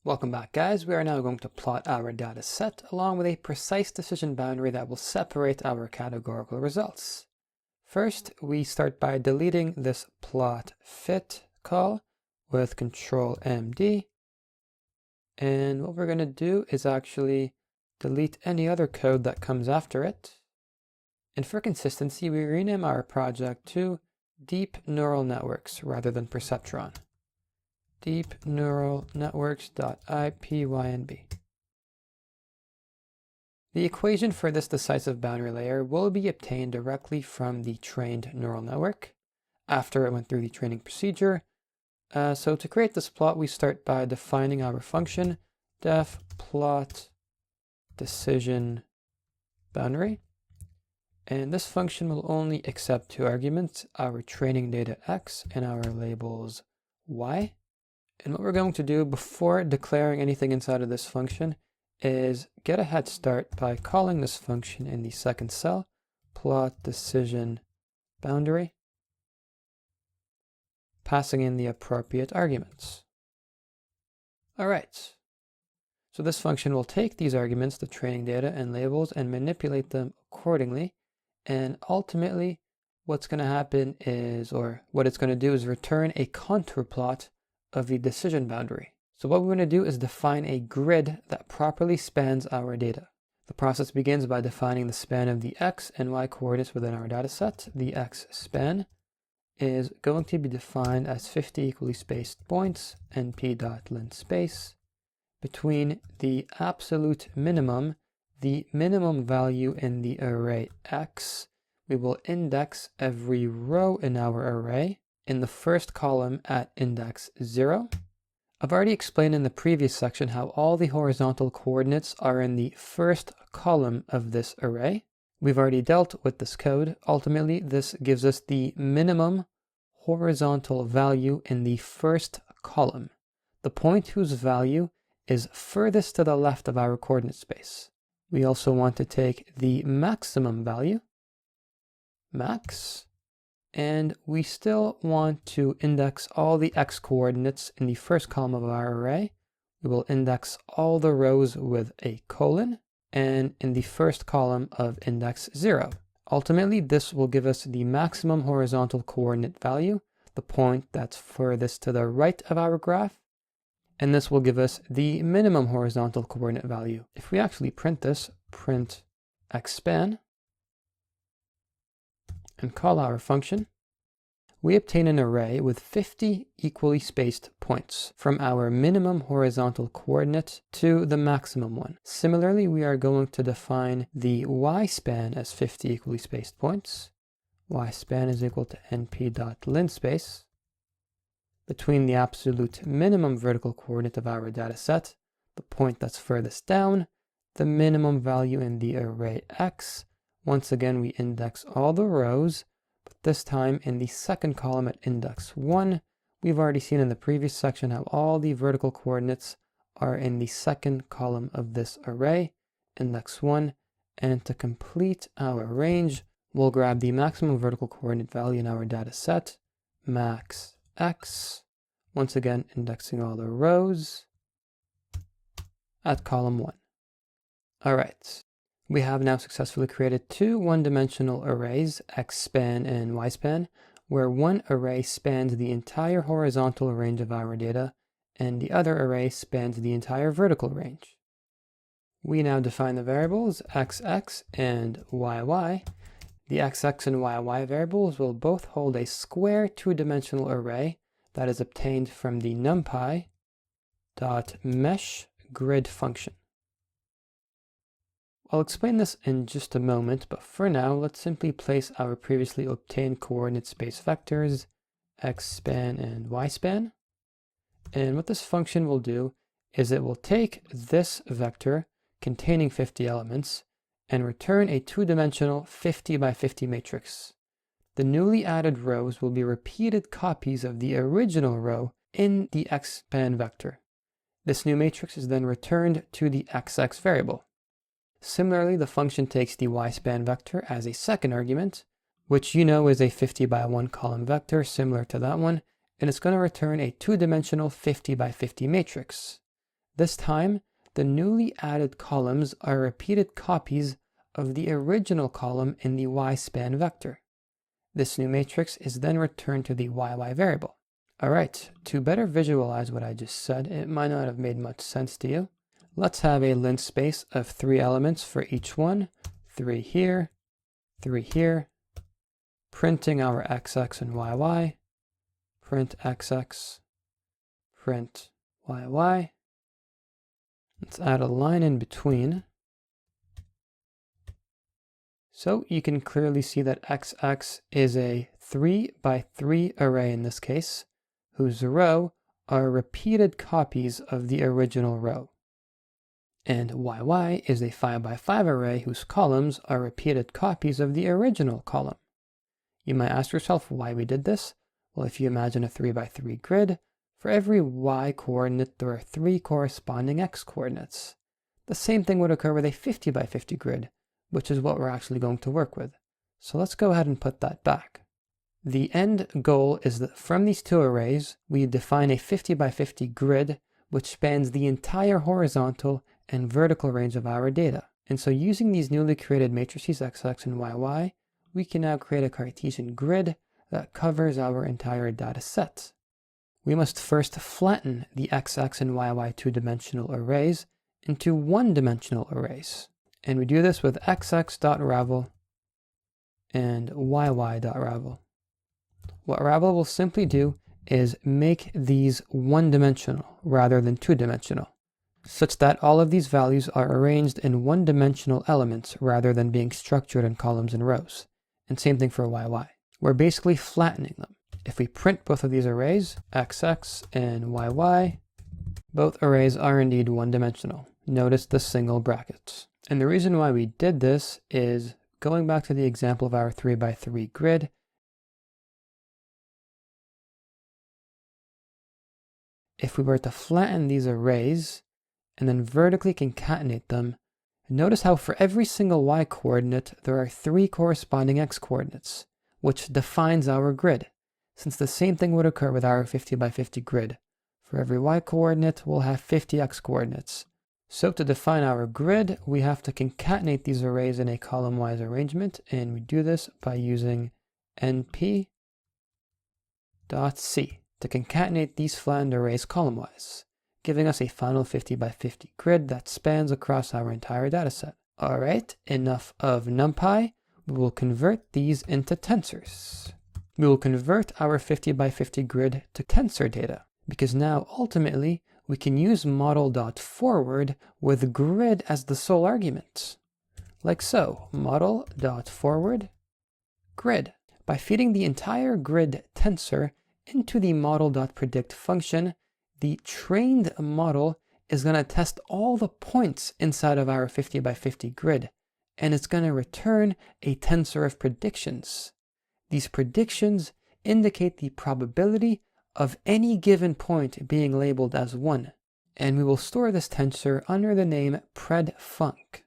Welcome back, guys. We are now going to plot our data set along with a precise decision boundary that will separate our categorical results. First, we start by deleting this plot fit call with Control MD. And what we're going to do is actually delete any other code that comes after it. And for consistency, we rename our project to Deep Neural Networks rather than Perceptron. Deep Neural Networks.ipynb. The equation for this decisive boundary layer will be obtained directly from the trained neural network after it went through the training procedure. So to create this plot, we start by defining our function def plot decision boundary. And this function will only accept two arguments, our training data x and our labels y. And what we're going to do before declaring anything inside of this function is get a head start by calling this function in the second cell, plot decision boundary, passing in the appropriate arguments. All right. So this function will take these arguments, the training data and labels, and manipulate them accordingly. And ultimately, what's going to happen is, or what it's going to do is return a contour plot of the decision boundary. So what we're going to do is define a grid that properly spans our data. The process begins by defining the span of the x and y coordinates within our data set. The x span is going to be defined as 50 equally spaced points, np.linspace, between the absolute minimum, the minimum value in the array x. We will index every row in our array in the first column at index 0. I've already explained in the previous section how all the horizontal coordinates are in the first column of this array. We've already dealt with this code. Ultimately, this gives us the minimum horizontal value in the first column, the point whose value is furthest to the left of our coordinate space. We also want to take the maximum value, max, and we still want to index all the x coordinates in the first column of our array. We will index all the rows with a colon, and in the first column of index 0. Ultimately, this will give us the maximum horizontal coordinate value, the point that's furthest to the right of our graph, and this will give us the minimum horizontal coordinate value. If we actually print this, print xspan, and call our function, we obtain an array with 50 equally spaced points from our minimum horizontal coordinate to the maximum one. Similarly, we are going to define the y-span as 50 equally spaced points. Y-span is equal to np.linspace between the absolute minimum vertical coordinate of our data set, the point that's furthest down, the minimum value in the array x. Once again, we index all the rows, but this time in the second column at index 1. We've already seen in the previous section how all the vertical coordinates are in the second column of this array, index 1. And to complete our range, we'll grab the maximum vertical coordinate value in our data set, max x, once again indexing all the rows at column 1. All right. We have now successfully created two one-dimensional arrays, xspan and yspan, where one array spans the entire horizontal range of our data, and the other array spans the entire vertical range. We now define the variables xx and yy. The xx and yy variables will both hold a square two-dimensional array that is obtained from the numpy.meshGrid function. I'll explain this in just a moment, but for now, let's simply place our previously obtained coordinate space vectors, xspan and yspan. And what this function will do is it will take this vector containing 50 elements and return a two-dimensional 50 by 50 matrix. The newly added rows will be repeated copies of the original row in the xspan vector. This new matrix is then returned to the xx variable. Similarly, the function takes the yspan vector as a second argument, which you know is a 50 by 1 column vector similar to that one, and it's going to return a two-dimensional 50 by 50 matrix. This time, the newly added columns are repeated copies of the original column in the y-span vector. This new matrix is then returned to the yy variable. Alright, to better visualize what I just said, it might not have made much sense to you. Let's have a lint space of 3 elements for each one, 3 here, 3 here, printing our xx and yy, print xx, print yy. Let's add a line in between. So you can clearly see that xx is a 3 by 3 array in this case, whose row are repeated copies of the original row. And yy is a 5 by 5 array whose columns are repeated copies of the original column. You might ask yourself why we did this. Well, if you imagine a 3 by 3 grid, for every y coordinate there are 3 corresponding x coordinates. The same thing would occur with a 50 by 50 grid, which is what we're actually going to work with. So let's go ahead and put that back. The end goal is that from these 2 arrays, we define a 50 by 50 grid which spans the entire horizontal and vertical range of our data. And so using these newly created matrices xx and yy, we can now create a Cartesian grid that covers our entire data set. We must first flatten the xx and yy 2-dimensional arrays into 1-dimensional arrays. And we do this with xx.ravel and yy.ravel. What Ravel will simply do is make these 1-dimensional rather than 2-dimensional, such that all of these values are arranged in 1-dimensional elements rather than being structured in columns and rows. And same thing for yy. We're basically flattening them. If we print both of these arrays, xx and yy, both arrays are indeed 1-dimensional. Notice the single brackets. And the reason why we did this is, going back to the example of our 3 by 3 grid, if we were to flatten these arrays and then vertically concatenate them, notice how for every single y coordinate there are 3 corresponding x coordinates, which defines our grid, since the same thing would occur with our 50 by 50 grid. For every y coordinate, we'll have 50 x coordinates. So to define our grid, we have to concatenate these arrays in a column-wise arrangement, and we do this by using np.c to concatenate these flattened arrays column-wise, giving us a final 50 by 50 grid that spans across our entire dataset. Alright, enough of NumPy. We will convert these into tensors. We will convert our 50 by 50 grid to tensor data, because now ultimately we can use model.forward with grid as the sole argument. Like so, model.forward grid. By feeding the entire grid tensor into the model.predict function, the trained model is going to test all the points inside of our 50 by 50 grid, and it's going to return a tensor of predictions. These predictions indicate the probability of any given point being labeled as 1, and we will store this tensor under the name predfunc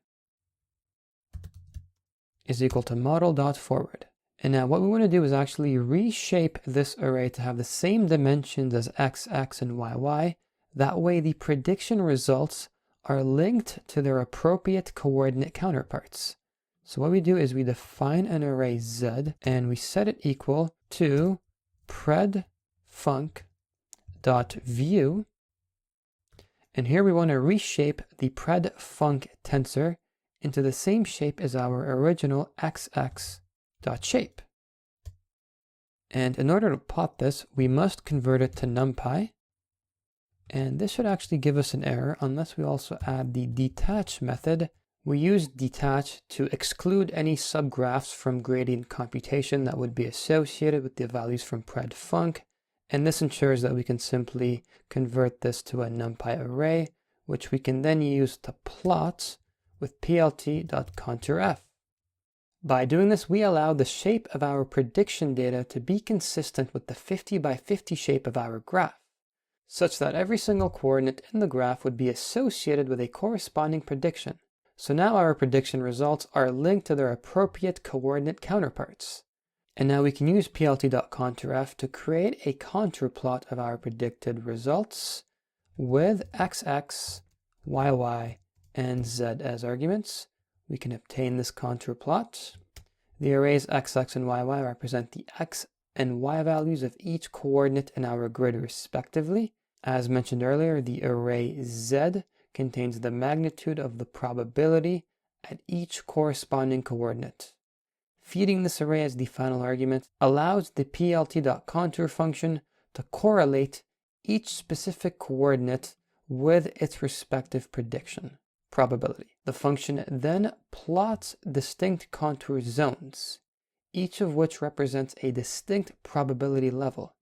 is equal to model.forward. And now what we want to do is actually reshape this array to have the same dimensions as xx and yy. That way the prediction results are linked to their appropriate coordinate counterparts. So what we do is we define an array z and we set it equal to predfunc.view. And here we want to reshape the predfunc tensor into the same shape as our original xx.shape. And in order to plot this, we must convert it to NumPy. And this should actually give us an error unless we also add the detach method. We use detach to exclude any subgraphs from gradient computation that would be associated with the values from predfunc. And this ensures that we can simply convert this to a NumPy array, which we can then use to plot with plt.contourf. By doing this, we allow the shape of our prediction data to be consistent with the 50 by 50 shape of our graph, such that every single coordinate in the graph would be associated with a corresponding prediction. So now our prediction results are linked to their appropriate coordinate counterparts. And now we can use plt.contourf to create a contour plot of our predicted results with XX, YY, and Z as arguments, we can obtain this contour plot. The arrays XX and YY represent the X and Y values of each coordinate in our grid respectively. As mentioned earlier, the array Z contains the magnitude of the probability at each corresponding coordinate. Feeding this array as the final argument allows the plt.contour function to correlate each specific coordinate with its respective prediction probability. The function then plots distinct contour zones, each of which represents a distinct probability level.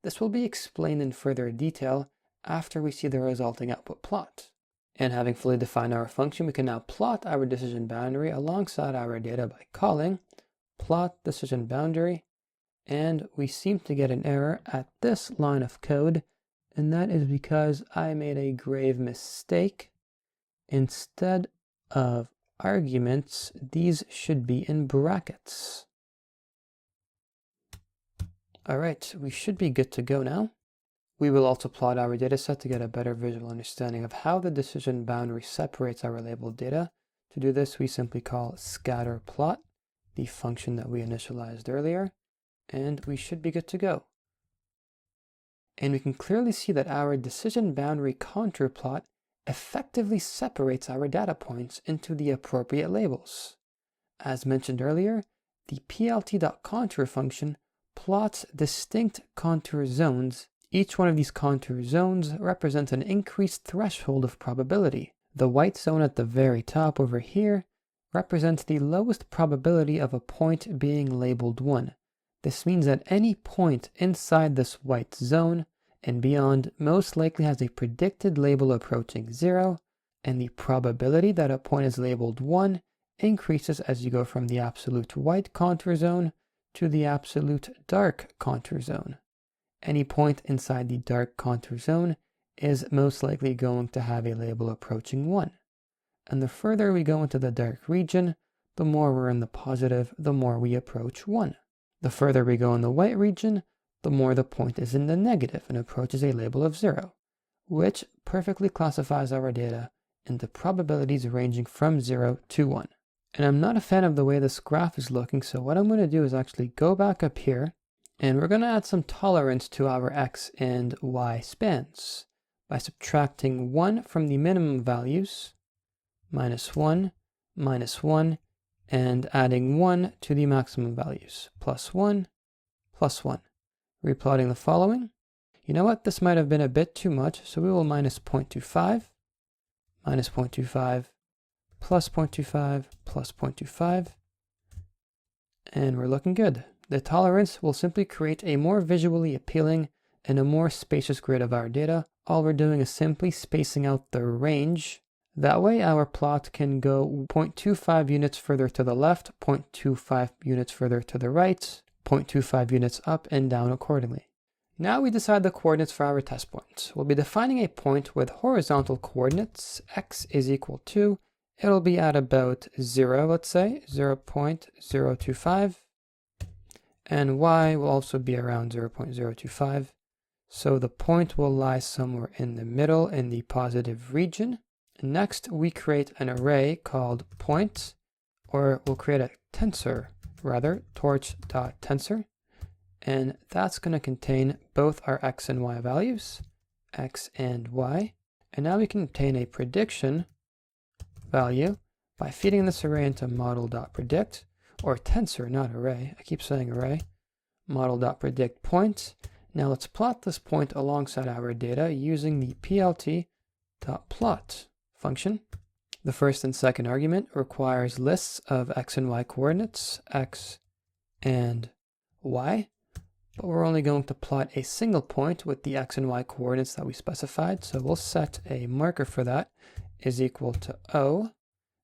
This will be explained in further detail after we see the resulting output plot. And having fully defined our function, we can now plot our decision boundary alongside our data by calling plot decision boundary, and we seem to get an error at this line of code, and that is because I made a grave mistake. Instead of arguments, these should be in brackets. All right, we should be good to go now. We will also plot our dataset to get a better visual understanding of how the decision boundary separates our labeled data. To do this, we simply call scatter plot, the function that we initialized earlier, and we should be good to go. And we can clearly see that our decision boundary contour plot effectively separates our data points into the appropriate labels. As mentioned earlier, the plt.contour function plots distinct contour zones. Each one of these contour zones represents an increased threshold of probability. The white zone at the very top over here represents the lowest probability of a point being labeled 1. This means that any point inside this white zone and beyond most likely has a predicted label approaching 0, and the probability that a point is labeled 1 increases as you go from the absolute white contour zone to the absolute dark contour zone. Any point inside the dark contour zone is most likely going to have a label approaching 1. And the further we go into the dark region, the more we're in the positive, the more we approach 1. The further we go in the white region, the more the point is in the negative and approaches a label of 0, which perfectly classifies our data into probabilities ranging from 0 to 1. And I'm not a fan of the way this graph is looking, so what I'm going to do is actually go back up here, and we're going to add some tolerance to our x and y spans by subtracting 1 from the minimum values, -1, -1, and adding 1 to the maximum values, +1, +1. Replotting the following. You know what? This might have been a bit too much, so we will minus 0.25, minus 0.25, plus 0.25, plus 0.25, and we're looking good. The tolerance will simply create a more visually appealing and a more spacious grid of our data. All we're doing is simply spacing out the range. That way our plot can go 0.25 units further to the left, 0.25 units further to the right, 0.25 units up and down accordingly. Now we decide the coordinates for our test point. We'll be defining a point with horizontal coordinates. X is equal to, it'll be at about 0, let's say, 0.025. And y will also be around 0.025. So the point will lie somewhere in the middle in the positive region. Next, we create an array called point, or we'll create a tensor, rather, torch.tensor. And that's going to contain both our x and y values, x and y. And now we can obtain a prediction value by feeding this array into model.predict, or tensor, not array. I keep saying array. Model.predict point. Now let's plot this point alongside our data using the plt.plot function. The first and second argument requires lists of x and y coordinates, x and y. But we're only going to plot a single point with the x and y coordinates that we specified. So we'll set a marker for that is equal to O.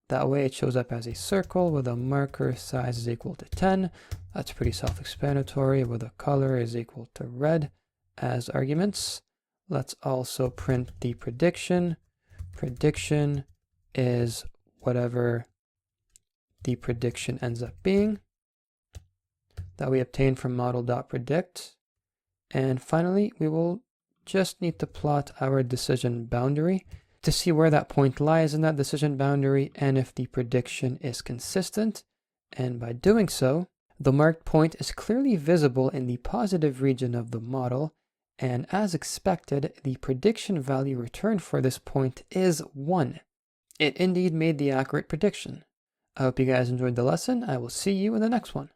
That way it shows up as a circle with a marker size is equal to 10. That's pretty self-explanatory, with a color is equal to red as arguments. Let's also print the prediction. Prediction is whatever the prediction ends up being that we obtain from model.predict. And finally, we will just need to plot our decision boundary to see where that point lies in that decision boundary and if the prediction is consistent. And by doing so, the marked point is clearly visible in the positive region of the model, and as expected, the prediction value returned for this point is 1. It indeed made the accurate prediction. I hope you guys enjoyed the lesson. I will see you in the next one.